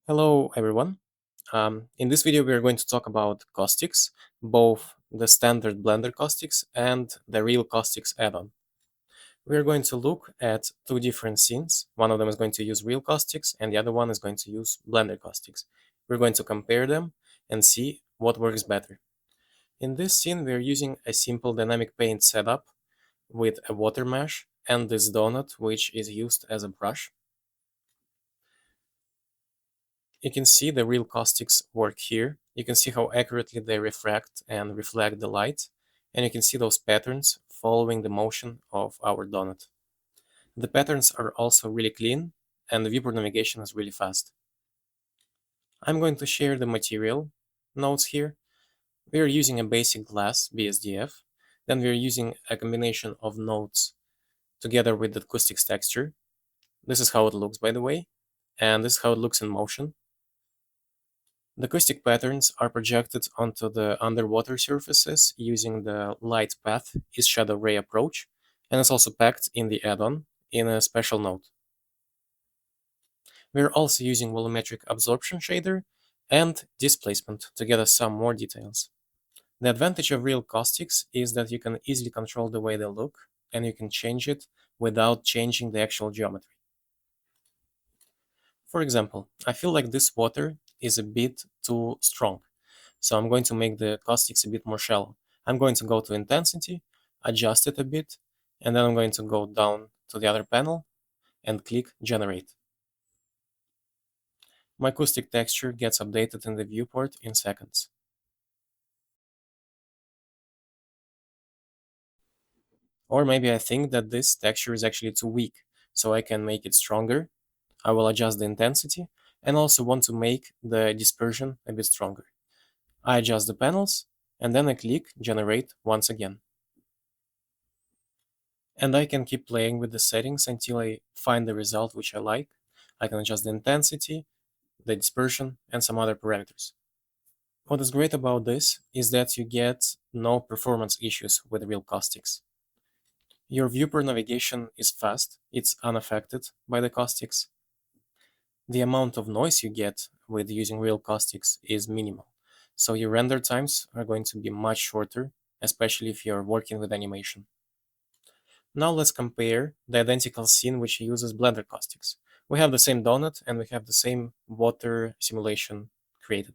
Hello, everyone. In this video, we are going to talk about caustics, both the standard Blender caustics and the Real Caustics add-on. We are going to look at two different scenes. One of them is going to use Real Caustics, and the other one is going to use Blender caustics. We're going to compare them and see what works better. In this scene, we are using a simple dynamic paint setup with a water mesh and this donut, which is used as a brush. You can see the real caustics work here. You can see how accurately they refract and reflect the light, and you can see those patterns following the motion of our donut. The patterns are also really clean, and the viewport navigation is really fast. I'm going to share the material notes here. We are using a basic glass BSDF, then we are using a combination of nodes together with the acoustics texture. This is how it looks, by the way, and this is how it looks in motion. The acoustic patterns are projected onto the underwater surfaces using the light path is shadow ray approach, and it's also packed in the add-on in a special node. We're also using volumetric absorption shader and displacement to get us some more details. The advantage of real caustics is that you can easily control the way they look, and you can change it without changing the actual geometry. For example, I feel like this water is a bit too strong, so I'm going to make the caustics a bit more shallow. I'm going to go to intensity, adjust it a bit, and then I'm going to go down to the other panel and click generate. My acoustic texture gets updated in the viewport in seconds. Or maybe I think that this texture is actually too weak, so I can make it stronger. I will adjust the intensity and also want to make the dispersion a bit stronger. I adjust the panels and then I click generate once again. And I can keep playing with the settings until I find the result which I like. I can adjust the intensity, the dispersion, and some other parameters. What is great about this is that you get no performance issues with real caustics. Your viewport navigation is fast, it's unaffected by the caustics. The amount of noise you get with using real caustics is minimal, so your render times are going to be much shorter, especially if you're working with animation. Now let's compare the identical scene which uses Blender caustics. We have the same donut and we have the same water simulation created.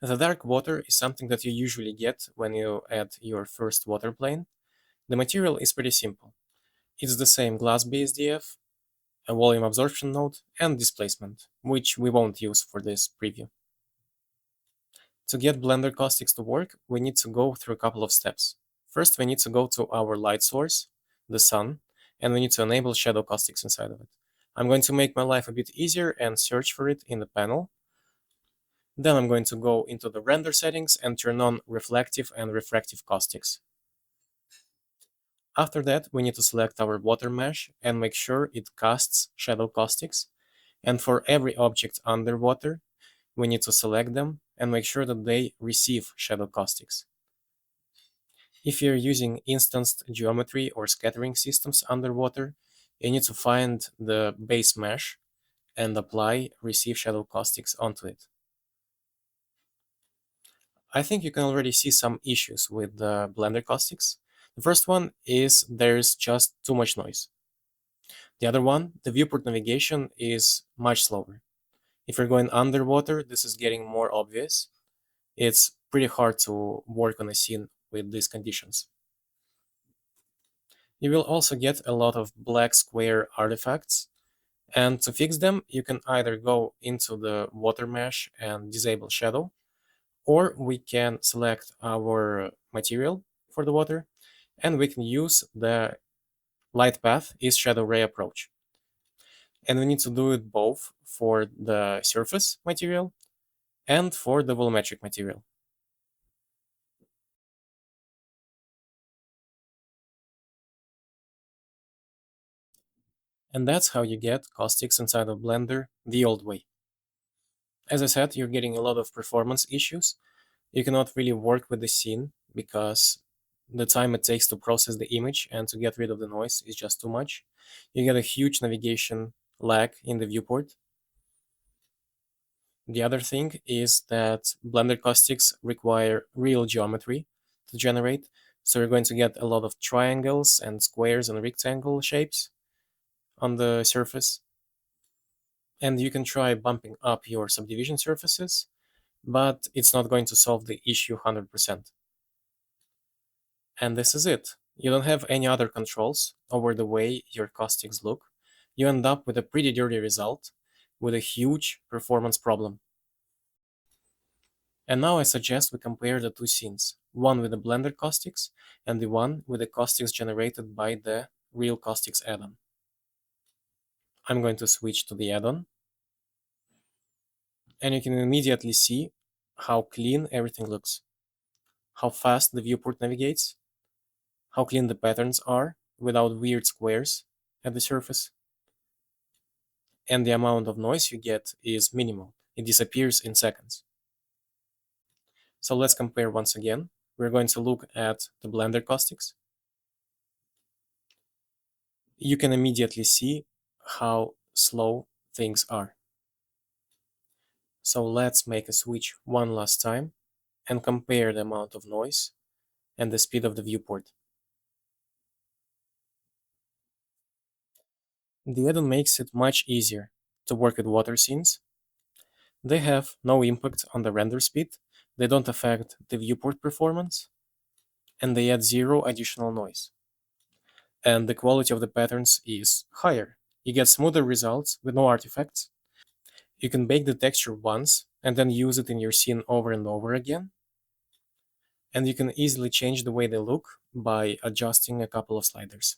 The dark water is something that you usually get when you add your first water plane. The material is pretty simple. It's the same glass BSDF, a volume absorption node, and displacement, which we won't use for this preview. To get Blender caustics to work, we need to go through a couple of steps. First, we need to go to our light source, the sun, and we need to enable shadow caustics inside of it. I'm going to make my life a bit easier and search for it in the panel. Then I'm going to go into the render settings and turn on reflective and refractive caustics. After that, we need to select our water mesh and make sure it casts shadow caustics. And for every object underwater, we need to select them and make sure that they receive shadow caustics. If you're using instanced geometry or scattering systems underwater, you need to find the base mesh and apply receive shadow caustics onto it. I think you can already see some issues with the Blender caustics. The first one is there's just too much noise. The other one, the viewport navigation is much slower. If you're going underwater, this is getting more obvious. It's pretty hard to work on a scene with these conditions. You will also get a lot of black square artifacts, and to fix them, you can either go into the water mesh and disable shadow, or we can select our material for the water, and we can use the light path is shadow ray approach. And we need to do it both for the surface material and for the volumetric material. And that's how you get caustics inside of Blender the old way. As I said, you're getting a lot of performance issues. You cannot really work with the scene because the time it takes to process the image and to get rid of the noise is just too much. You get a huge navigation lag in the viewport. The other thing is that Blender Caustics require real geometry to generate, so you're going to get a lot of triangles and squares and rectangle shapes on the surface. And you can try bumping up your subdivision surfaces, but it's not going to solve the issue 100%. And this is it. You don't have any other controls over the way your caustics look. You end up with a pretty dirty result with a huge performance problem. And now I suggest we compare the two scenes, one with the Blender caustics and the one with the caustics generated by the Real Caustics add-on. I'm going to switch to the add-on, and you can immediately see how clean everything looks, how fast the viewport navigates, how clean the patterns are without weird squares at the surface, and the amount of noise you get is minimal. It disappears in seconds. So let's compare once again. We're going to look at the Blender caustics. You can immediately see how slow things are. So let's make a switch one last time and compare the amount of noise and the speed of the viewport. The add-on makes it much easier to work with water scenes. They have no impact on the render speed, they don't affect the viewport performance, and they add zero additional noise. And the quality of the patterns is higher. You get smoother results with no artifacts. You can bake the texture once and then use it in your scene over and over again. And you can easily change the way they look by adjusting a couple of sliders.